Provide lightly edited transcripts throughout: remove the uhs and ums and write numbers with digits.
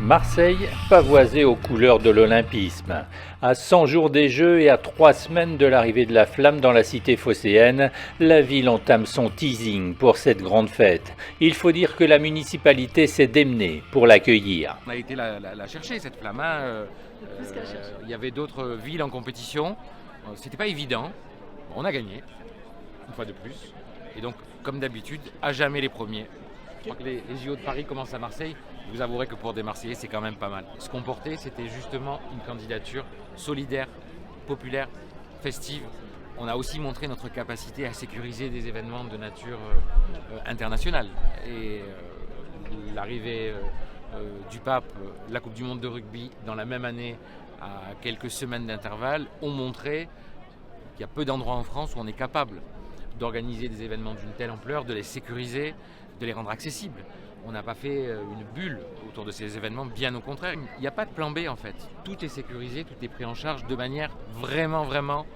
Marseille, pavoisée aux couleurs de l'olympisme. À 100 jours des Jeux et à 3 semaines de l'arrivée de la flamme dans la cité phocéenne, la ville entame son teasing pour cette grande fête. Il faut dire que la municipalité s'est démenée pour l'accueillir. On a été la chercher cette flamme. Il y avait d'autres villes en compétition. C'était pas évident. On a gagné, une fois de plus. Et donc, comme d'habitude, à jamais les premiers. Je crois que les JO de Paris commencent à Marseille. Vous avouerez que pour des Marseillais, c'est quand même pas mal. Ce qu'on portait, c'était justement une candidature solidaire, populaire, festive. On a aussi montré notre capacité à sécuriser des événements de nature internationale. Et l'arrivée du pape, la Coupe du Monde de rugby, dans la même année, à quelques semaines d'intervalle, ont montré qu'il y a peu d'endroits en France où on est capable d'organiser des événements d'une telle ampleur, de les sécuriser, de les rendre accessibles. On n'a pas fait une bulle autour de ces événements, bien au contraire. Il n'y a pas de plan B en fait. Tout est sécurisé, tout est pris en charge de manière vraiment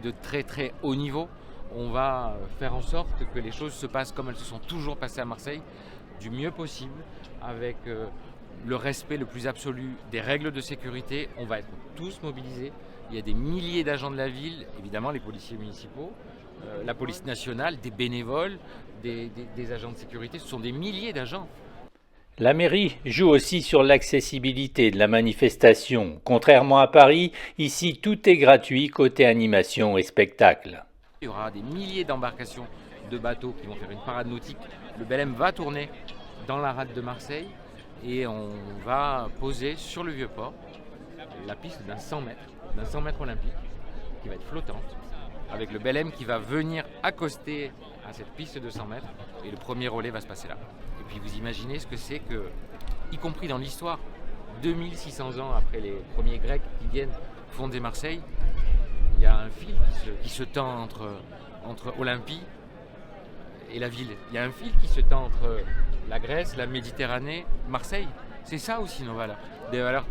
de très haut niveau. On va faire en sorte que les choses se passent comme elles se sont toujours passées à Marseille, du mieux possible, avec le respect le plus absolu des règles de sécurité. On va être tous mobilisés. Il y a des milliers d'agents de la ville, évidemment les policiers municipaux, la police nationale, des bénévoles, des agents de sécurité, ce sont des milliers d'agents. La mairie joue aussi sur l'accessibilité de la manifestation. Contrairement à Paris, ici tout est gratuit côté animation et spectacle. Il y aura des milliers d'embarcations de bateaux qui vont faire une parade nautique. Le Belém va tourner dans la rade de Marseille et on va poser sur le Vieux-Port la piste d'un 100 mètres olympique qui va être flottante, avec le Belém qui va venir accoster à cette piste de 100 mètres et le premier relais va se passer là. Et puis vous imaginez ce que c'est que, y compris dans l'histoire, 2600 ans après les premiers Grecs qui viennent fonder Marseille, il y a un fil qui se tend entre Olympie et la ville. Il y a un fil qui se tend entre la Grèce, la Méditerranée, Marseille. C'est ça aussi nos valeurs. Des valeurs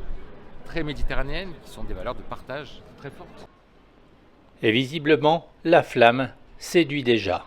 très méditerranéennes qui sont des valeurs de partage très fortes. Et visiblement, la flamme séduit déjà.